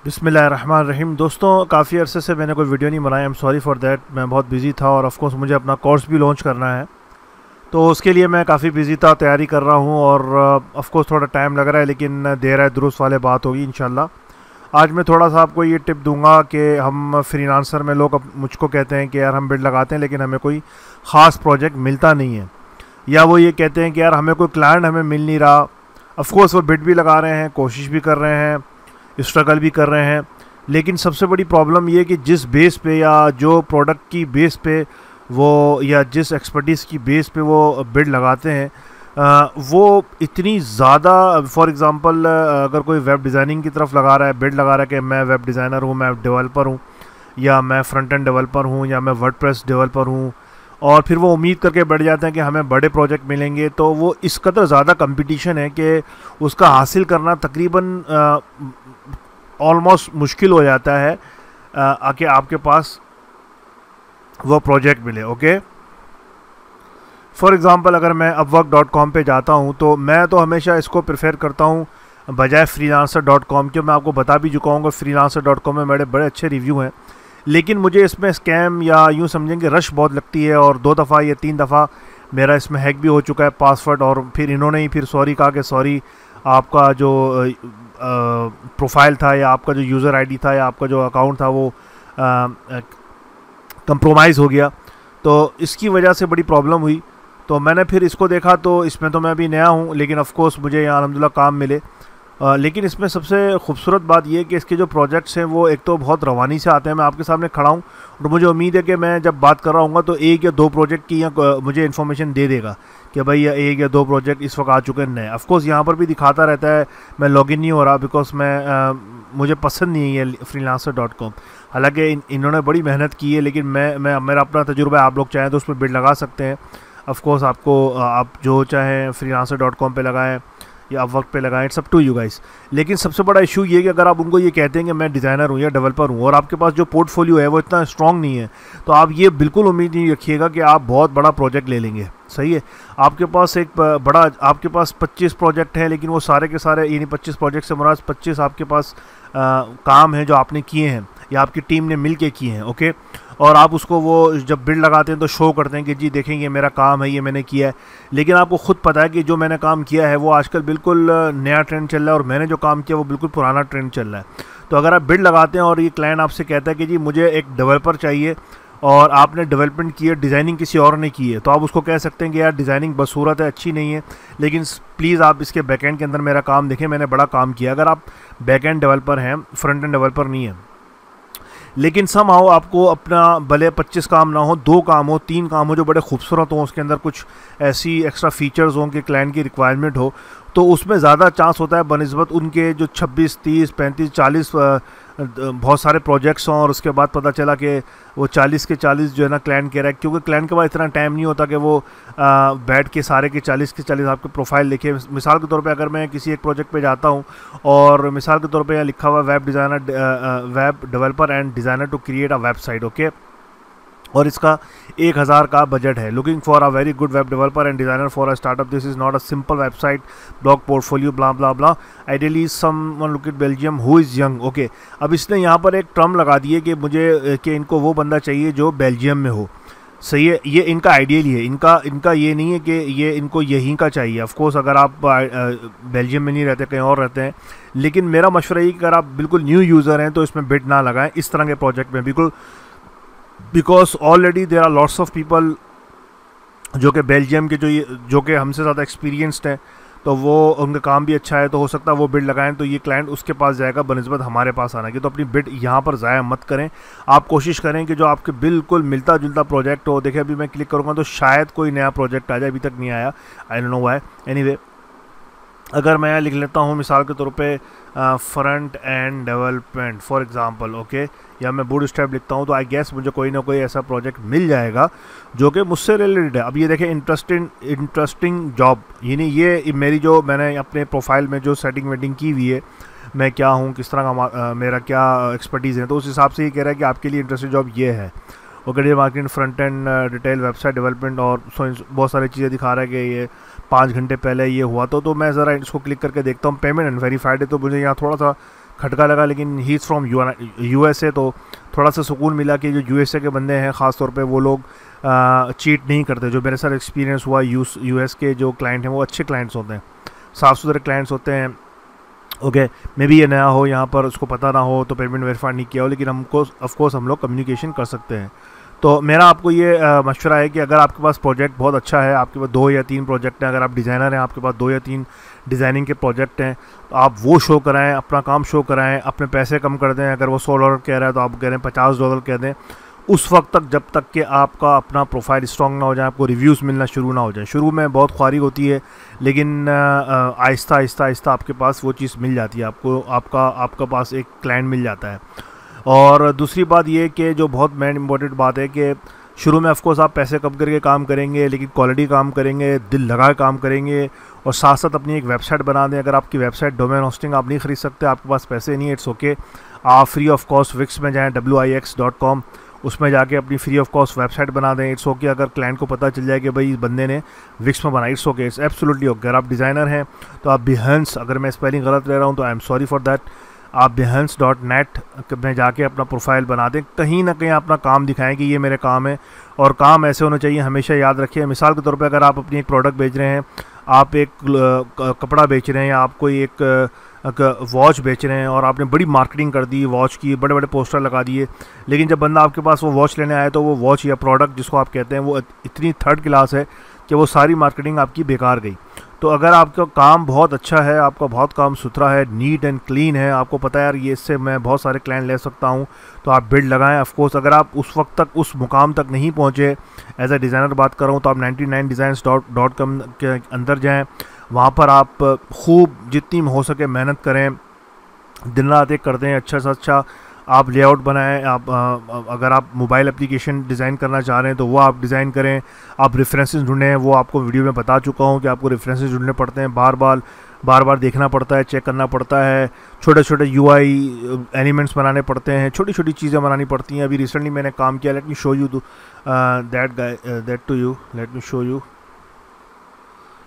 बिस्मिल्लाहिर्रहमानिर्रहीम। दोस्तों, काफ़ी अरसे से मैंने कोई वीडियो नहीं बनाई। I am sorry for that. मैं बहुत बिज़ी था और ऑफ कोर्स मुझे अपना कोर्स भी लॉन्च करना है, तो उसके लिए मैं काफ़ी बिज़ी था, तैयारी कर रहा हूँ और ऑफ कोर्स थोड़ा टाइम लग रहा है, लेकिन देर है दुरुस्त वाले बात होगी इंशाल्लाह। आज मैं थोड़ा सा आपको ये टिप दूंगा कि हम फ्रीलांसर में लोग मुझको कहते हैं कि यार हम बिड लगाते हैं लेकिन हमें कोई ख़ास प्रोजेक्ट मिलता नहीं है, या वो ये कहते हैं कि यार हमें कोई क्लाइंट हमें मिल नहीं रहा। ऑफ कोर्स वो बिड भी लगा रहे हैं, कोशिश भी कर रहे हैं, स्ट्रगल भी कर रहे हैं, लेकिन सबसे बड़ी प्रॉब्लम ये कि जिस बेस पे या जो प्रोडक्ट की बेस पे वो या जिस एक्सपर्टीज़ की बेस पे वो बिड लगाते हैं वो इतनी ज़्यादा। फॉर एग्ज़ाम्पल, अगर कोई वेब डिज़ाइनिंग की तरफ लगा रहा है, बिड लगा रहा है कि मैं वेब डिज़ाइनर हूँ, मैं डेवलपर हूँ, या मैं फ्रंट एंड डेवलपर हूँ, या मैं वर्डप्रेस डेवलपर हूँ, और फिर वो उम्मीद करके बैठ जाते हैं कि हमें बड़े प्रोजेक्ट मिलेंगे, तो वो इस कदर ज़्यादा कंपटीशन है कि उसका हासिल करना तकरीबन ऑलमोस्ट मुश्किल हो जाता है कि आपके पास वो प्रोजेक्ट मिले। ओके, फॉर एग्ज़ाम्पल अगर मैं upwork.com पे जाता हूँ तो मैं तो हमेशा इसको प्रेफर करता हूँ बजाय freelancer.com के। मैं आपको बता भी चुका हूँ कि freelancer.com में मेरे बड़े अच्छे रिव्यू हैं, लेकिन मुझे इसमें स्कैम या यूँ समझेंगे रश बहुत लगती है, और 2 दफ़ा या 3 दफ़ा मेरा इसमें हैक भी हो चुका है पासवर्ड, और फिर इन्होंने ही फिर सॉरी कहा कि सॉरी आपका जो प्रोफाइल था या आपका जो यूज़र आईडी था या आपका जो अकाउंट था वो कंप्रोमाइज़ हो गया। तो इसकी वजह से बड़ी प्रॉब्लम हुई। तो मैंने फिर इसको देखा, तो इसमें तो मैं अभी नया हूँ, लेकिन ऑफ कोर्स मुझे यहाँ अल्हम्दुलिल्लाह काम मिले। लेकिन इसमें सबसे खूबसूरत बात यह है कि इसके जो प्रोजेक्ट्स हैं वो एक तो बहुत रवानी से आते हैं। मैं आपके सामने खड़ा हूँ और मुझे उम्मीद है कि मैं जब बात कर रहा हूँ तो 1 या 2 प्रोजेक्ट की मुझे इन्फॉर्मेशन दे देगा कि भाई 1 या 2 प्रोजेक्ट इस वक्त आ चुके हैं नए। ऑफकोर्स यहाँ पर भी दिखाता रहता है, मैं लॉगिन नहीं हो रहा बिकॉज मुझे पसंद नहीं है freelancer.com। हालांकि इन्होंने बड़ी मेहनत की है, लेकिन मैं मेरा अपना तजुर्बा है, आप लोग चाहें तो उसमें बिड लगा सकते हैं। ऑफकोर्स आपको आप जो चाहें freelancer.com पे लगाएं या आप वक्त पे लगाएं, it's up to you guys. लेकिन सबसे बड़ा इशू ये है कि अगर आप उनको ये कहते हैं कि मैं डिज़ाइनर हूँ या डेवलपर हूँ और आपके पास जो पोर्टफोलियो है वो इतना स्ट्रॉन्ग नहीं है, तो आप ये बिल्कुल उम्मीद नहीं रखिएगा कि आप बहुत बड़ा प्रोजेक्ट ले लेंगे। सही है, आपके पास आपके पास 25 प्रोजेक्ट हैं, लेकिन वो सारे के सारे, यानी 25 प्रोजेक्ट से मुराद 25 आपके पास काम हैं जो आपने किए हैं या आपकी टीम ने मिल के किए हैं। ओके, और आप उसको वो जब बिल्ड लगाते हैं तो शो करते हैं कि जी देखें ये मेरा काम है, ये मैंने किया है, लेकिन आपको खुद पता है कि जो मैंने काम किया है वो आजकल बिल्कुल नया ट्रेंड चल रहा है और मैंने जो काम किया वो बिल्कुल पुराना ट्रेंड चल रहा है। तो अगर आप बिल्ड लगाते हैं और ये क्लाइंट आपसे कहता है कि जी मुझे एक डेवलपर चाहिए और आपने डेवलपमेंट की है, डिज़ाइनिंग किसी और ने की है, तो आप उसको कह सकते हैं कि यार डिज़ाइनिंग बसूरत है, अच्छी नहीं है, लेकिन प्लीज़ आप इसके बैकएंड के अंदर मेरा काम देखें, मैंने बड़ा काम किया। अगर आप बैकएंड डेवलपर हैं, फ्रंट एंड डेवलपर नहीं है, लेकिन सम हाउ आपको अपना भले 25 काम ना हो, 2 काम हो, 3 काम हो जो बड़े खूबसूरत हों, उसके अंदर कुछ ऐसी एक्स्ट्रा फीचर्स हों कि क्लाइंट की रिक्वायरमेंट हो, तो उसमें ज़्यादा चांस होता है बनिस्बत उनके जो 26, 30, 35, 40 बहुत सारे प्रोजेक्ट्स हों और उसके बाद पता चला कि वो 40 के 40 जो है ना क्लाइंट कह रहा है, क्योंकि क्लाइंट के पास इतना टाइम नहीं होता कि वो बैठ के सारे के 40 आपके प्रोफाइल लिखे। मिसाल के तौर पे अगर मैं किसी एक प्रोजेक्ट पे जाता हूँ और मिसाल के तौर पे यहाँ लिखा हुआ web developer and designer to create a website. Okay, और इसका 1000 का बजट है। Looking for a very good web developer and designer for a startup, this is not a simple website, blog portfolio, blah blah blah, ideally someone look at Belgium who is young. Okay, अब इसने यहाँ पर एक term लगा दी है कि मुझे कि इनको वो बंदा चाहिए जो बेल्जियम में हो। सही है, ये इनका आइडियली है, इनका ये नहीं है कि ये इनको यहीं का चाहिए। ऑफ कोर्स अगर आप बेल्जियम में नहीं रहते, कहीं और रहते हैं, लेकिन मेरा मशवरा ये कि अगर आप बिल्कुल न्यू यूज़र हैं तो इसमें बिड ना लगाएं इस तरह के प्रोजेक्ट में, बिल्कुल, because already there are lots of people जो कि बेल्जियम के जो कि हमसे ज़्यादा एक्सपीरियंसड हैं, तो वो उनका काम भी अच्छा है, तो हो सकता है वो बिड लगाएं तो ये क्लाइंट उसके पास जाएगा बनिस्बत हमारे पास आना की। तो अपनी बिड यहाँ पर ज़ाया मत करें, आप कोशिश करें कि जो आपके बिल्कुल मिलता जुलता प्रोजेक्ट हो। देखिए अभी मैं क्लिक करूँगा तो शायद कोई नया प्रोजेक्ट आ जाए, अभी तक नहीं आया, I don't know why. Anyway, अगर मैं लिख लेता हूँ मिसाल के तौर पे front end development for example, okay, या मैं बूटस्ट्रैप लिखता हूँ, तो आई गेस मुझे कोई ना कोई ऐसा प्रोजेक्ट मिल जाएगा जो कि मुझसे रिलेटेड है। अब ये देखें, इंटरेस्टिंग जॉब, यानी ये मेरी जो मैंने अपने प्रोफाइल में जो सेटिंग वेटिंग की हुई है, मैं क्या हूँ, किस तरह का मेरा क्या एक्सपर्टीज़ है, तो उस हिसाब से ये कह रहा है कि आपके लिए इंटरेस्टिंग जॉब ये है। Okay, digital marketing, front end detail, website development, और बहुत सारी चीज़ें दिखा रहा है कि ये 5 घंटे पहले ये हुआ। तो मैं ज़रा इसको क्लिक करके देखता हूँ। पेमेंट एंड वेरीफाइड है, तो मुझे यहाँ थोड़ा सा खटका लगा, लेकिन ही इज़ फ्रॉम USA, तो थोड़ा सा सुकून मिला कि जो USA के बंदे हैं ख़ास तौर पे वो लोग चीट नहीं करते। जो मेरे साथ एक्सपीरियंस हुआ, US के जो क्लाइंट हैं वो अच्छे क्लाइंट्स होते हैं, साफ़ सुथरे क्लाइंट्स होते हैं। ओके, मे बी ये नया हो यहाँ पर, उसको पता ना हो तो पेमेंट वेरीफाई नहीं किया हो, लेकिन हमको ऑफकोर्स हम लोग कम्युनिकेशन कर सकते हैं। तो मेरा आपको ये मशवरा है कि अगर आपके पास प्रोजेक्ट बहुत अच्छा है, आपके पास 2 या 3 प्रोजेक्ट हैं, अगर आप डिज़ाइनर हैं, आपके पास 2 या 3 डिज़ाइनिंग के प्रोजेक्ट हैं, तो आप वो शो कराएं, अपना काम शो कराएं, अपने पैसे कम कर दें। अगर वो $100 कह रहा है तो आप कह रहे हैं $50 कह दें, उस वक्त तक जब तक कि आपका अपना प्रोफाइल स्ट्रॉन्ग ना हो जाए, आपको रिव्यूज़ मिलना शुरू ना हो जाए। शुरू में बहुत ख्वारी होती है, लेकिन आहिस्ता आहिस्ता आहिस्ता आपके पास वो चीज़ मिल जाती है, आपको आपका पास एक क्लाइंट मिल जाता है। और दूसरी बात ये कि जो बहुत मेन इम्पॉर्टेंट बात है कि शुरू में ऑफकोर्स आप पैसे कम करके काम करेंगे, लेकिन क्वालिटी काम करेंगे, दिल लगा के काम करेंगे, और साथ साथ अपनी एक वेबसाइट बना दें। अगर आपकी वेबसाइट डोमेन होस्टिंग आप नहीं ख़रीद सकते, आपके पास पैसे नहीं है, इट्स ओके, आप फ्री ऑफ कॉस्ट विक्स में जाएँ, wix.com, उसमें जाके अपनी फ्री ऑफ कॉस्ट वेबसाइट बना दें। इट्स ओके, अगर क्लाइंट को पता चल जाए कि भाई इस बंदे ने विक्स में बनाई, it's okay, it's absolutely okay. अगर आप डिज़ाइनर हैं तो आप behance, अगर मैं स्पेलिंग गलत ले रहा हूँ तो I am sorry for that, आप behance.net में जाके अपना प्रोफाइल बना दें, कहीं ना कहीं अपना काम दिखाएं कि ये मेरे काम है। और काम ऐसे होना चाहिए, हमेशा याद रखिए। मिसाल के तौर पे अगर आप अपनी एक प्रोडक्ट बेच रहे हैं, आप एक कपड़ा बेच रहे हैं, या आप कोई एक वॉच बेच रहे हैं, और आपने बड़ी मार्केटिंग कर दी वॉच की, बड़े बड़े पोस्टर लगा दिए, लेकिन जब बंदा आपके पास वो वॉच लेने आया तो वो वॉच या प्रोडक्ट जिसको आप कहते हैं वो इतनी थर्ड क्लास है कि वो सारी मार्केटिंग आपकी बेकार गई। तो अगर आपका काम बहुत अच्छा है, आपका बहुत काम सुथरा है, नीट एंड क्लीन है, आपको पता है यार ये इससे मैं बहुत सारे क्लाइंट ले सकता हूँ, तो आप बिल्ड लगाएं। ऑफकोर्स अगर आप उस वक्त तक उस मुकाम तक नहीं पहुँचे, एज ए डिज़ाइनर बात कर रहा हूँ, तो आप 99designs.com के अंदर जाएँ, वहाँ पर आप खूब जितनी हो सके मेहनत करें, दिन रात एक कर दें, अच्छा से अच्छा आप लेआउट बनाएं। आप अगर आप मोबाइल एप्लीकेशन डिज़ाइन करना चाह रहे हैं तो वो आप डिज़ाइन करें। आप रेफरेंसेस ढूंढें, वो आपको वीडियो में बता चुका हूँ कि आपको रेफरेंसेस ढूंढने पड़ते हैं, बार बार देखना पड़ता है, चेक करना पड़ता है, छोटे छोटे UI एलिमेंट्स बनाने पड़ते हैं, छोटी छोटी चीज़ें बनानी पड़ती हैं। अभी रिसेंटली मैंने काम किया, let me show you that to you, let me show you.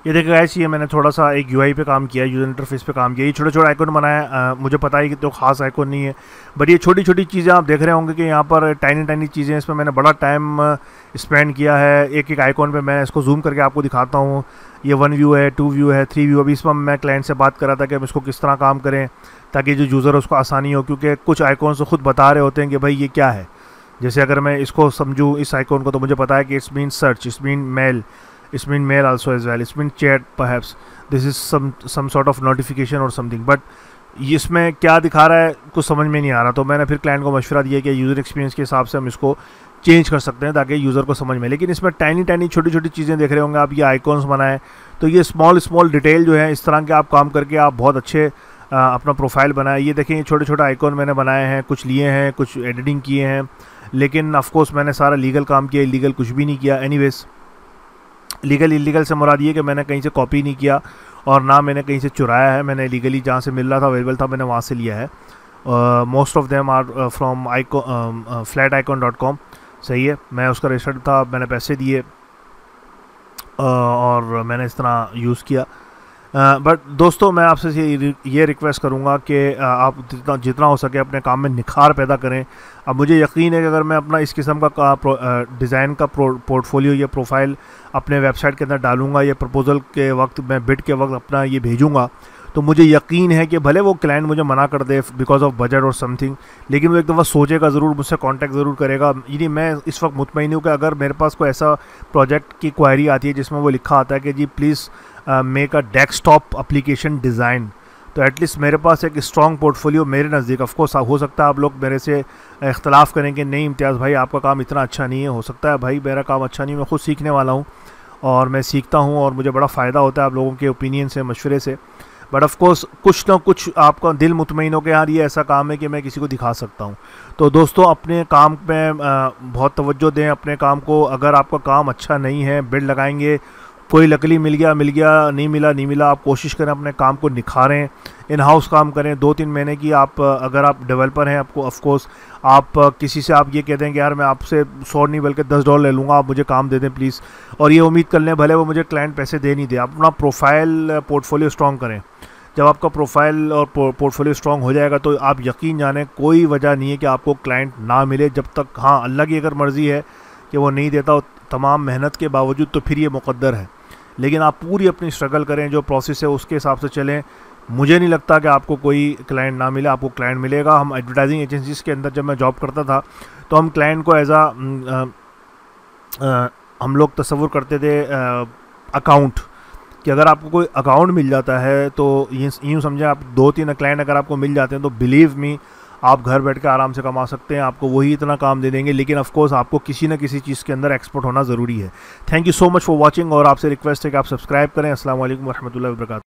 ये देखिए गाइस, ये मैंने थोड़ा सा एक UI पे काम किया, यूज़र इंटरफेस पे काम किया। ये छोटे छोटे आइकॉन बनाया, मुझे पता है कि तो ख़ास आइकॉन नहीं है, बट ये छोटी छोटी चीज़ें आप देख रहे होंगे कि यहाँ पर टाइनी चीज़ें, इसमें मैंने बड़ा टाइम स्पेंड किया है। एक एक आइकॉन पे मैं इसको जूम करके आपको दिखाता हूँ। ये 1 व्यू है, 2 व्यू है, 3 व्यू। अभी इसमें मैं क्लाइंट से बात कर रहा था कि हम इसको किस तरह काम करें ताकि जो यूज़र है उसको आसानी हो, क्योंकि कुछ आइकॉन से खुद बता रहे होते हैं कि भाई ये क्या है। जैसे अगर मैं इसको समझूँ इस आइकॉन को, तो मुझे पता है कि it's mean search, it's mean mail, it's mean mail also as well, it's mean chat perhaps, this is some sort of notification or something, but इसमें क्या दिखा रहा है कुछ समझ में नहीं आ रहा। तो मैंने फिर क्लाइंट को मशवरा दिया कि यूज़र एक्सपीरियंस के हिसाब से हम इसको चेंज कर सकते हैं ताकि यूज़र को समझ में। लेकिन इसमें टाइनी छोटी छोटी चीज़ें देख रहे होंगे आप, ये आइकॉन्स बनाए, तो ये स्मॉल डिटेल जो है, इस तरह के आप काम करके आप बहुत अच्छे अपना प्रोफाइल बनाए। ये देखें, ये छोटे छोटे आइकॉन मैंने बनाए हैं, कुछ लिए हैं, कुछ एडिटिंग किए हैं, लेकिन ऑफकोर्स मैंने सारा लीगल काम किया, इलीगल कुछ भी नहीं किया। एनीवेज, लीगल इलीगल से मुराद ये कि मैंने कहीं से कॉपी नहीं किया और ना मैंने कहीं से चुराया है। मैंने लीगली जहाँ से मिल रहा था, अवेलेबल था, मैंने वहाँ से लिया है। Most of them are from flaticon.com। सही है, मैं उसका रजिस्टर्ड था, मैंने पैसे दिए और मैंने इस तरह यूज़ किया। बट दोस्तों, मैं आपसे ये रिक्वेस्ट करूँगा कि आप जितना हो सके अपने काम में निखार पैदा करें। अब मुझे यकीन है कि अगर मैं अपना इस किस्म का डिज़ाइन का पोर्टफोलियो या प्रोफाइल अपने वेबसाइट के अंदर डालूँगा, या प्रपोज़ल के वक्त मैं बिड के वक्त अपना ये भेजूँगा, तो मुझे यकीन है कि भले वो क्लाइंट मुझे मना कर दे बिकॉज ऑफ बजट और समथिंग, लेकिन वो एक दफ़ा सोचेगा ज़रूर, मुझसे कांटेक्ट ज़रूर करेगा। यानी मैं इस वक्त मुतमईन हूँ कि अगर मेरे पास कोई ऐसा प्रोजेक्ट की क्वायरी आती है जिसमें वो लिखा आता है कि जी please make a desktop application design, तो एटलीस्ट मेरे पास एक स्ट्रॉन्ग पोर्टफोलियो मेरे नज़दीक। ऑफकोर्स हो सकता है आप लोग मेरे से इख्तलाफ करें कि नहीं इम्तियाज़ भाई आपका काम इतना अच्छा नहीं है। हो सकता है भाई मेरा काम अच्छा नहीं है, मैं खुद सीखने वाला हूँ और मैं सीखता हूँ और मुझे बड़ा फ़ायदा होता है आप लोगों के ओपिनियन से, मशवरे से। बट ऑफकोर्स कुछ ना कुछ आपका दिल मुतमईन हो के यार ये ऐसा काम है कि मैं किसी को दिखा सकता हूँ। तो दोस्तों, अपने काम में बहुत तवज्जो दें अपने काम को। अगर आपका काम अच्छा नहीं है, बिल्ड लगाएंगे, कोई लकली मिल गया, नहीं मिला, आप कोशिश करें अपने काम को निखारें, इन हाउस काम करें। 2-3 महीने की आप अगर आप डेवलपर हैं, आपको ऑफकोर्स आप किसी से आप ये कह दें कि यार मैं आपसे 100 नहीं बल्कि $10 ले लूँगा, आप मुझे काम दे दें प्लीज़, और ये उम्मीद कर लें भले वो मुझे क्लाइंट पैसे दे नहीं दे। अपना प्रोफाइल पोर्टफोलियो स्ट्रॉन्ग करें। जब आपका प्रोफाइल और पोर्टफोलियो स्ट्रॉन्ग हो जाएगा तो आप यकीन जाने कोई वजह नहीं है कि आपको क्लाइंट ना मिले, जब तक हाँ अल्लाह की अगर मर्ज़ी है कि वो नहीं देता तमाम मेहनत के बावजूद, तो फिर ये मुक़द्दर है। लेकिन आप पूरी अपनी स्ट्रगल करें, जो प्रोसेस है उसके हिसाब से चलें। मुझे नहीं लगता कि आपको कोई क्लाइंट ना मिले, आपको क्लाइंट मिलेगा। हम एडवर्टाइजिंग एजेंसीज़ के अंदर जब मैं जॉब करता था तो हम क्लाइंट को एज हम लोग तसव्वुर करते थे अकाउंट, कि अगर आपको कोई अकाउंट मिल जाता है तो यूँ समझें आप 2-3 क्लाइंट अगर आपको मिल जाते हैं तो बिलीव मी आप घर बैठ के आराम से कमा सकते हैं, आपको वही इतना काम दे देंगे। लेकिन ऑफ कोर्स आपको किसी न किसी चीज़ के अंदर एक्सपर्ट होना ज़रूरी है। Thank you so much for watching, और आपसे रिक्वेस्ट है कि आप सब्सक्राइब करें। अस्सलाम वालेकुम रहमतुल्लाहि व बरकातहू।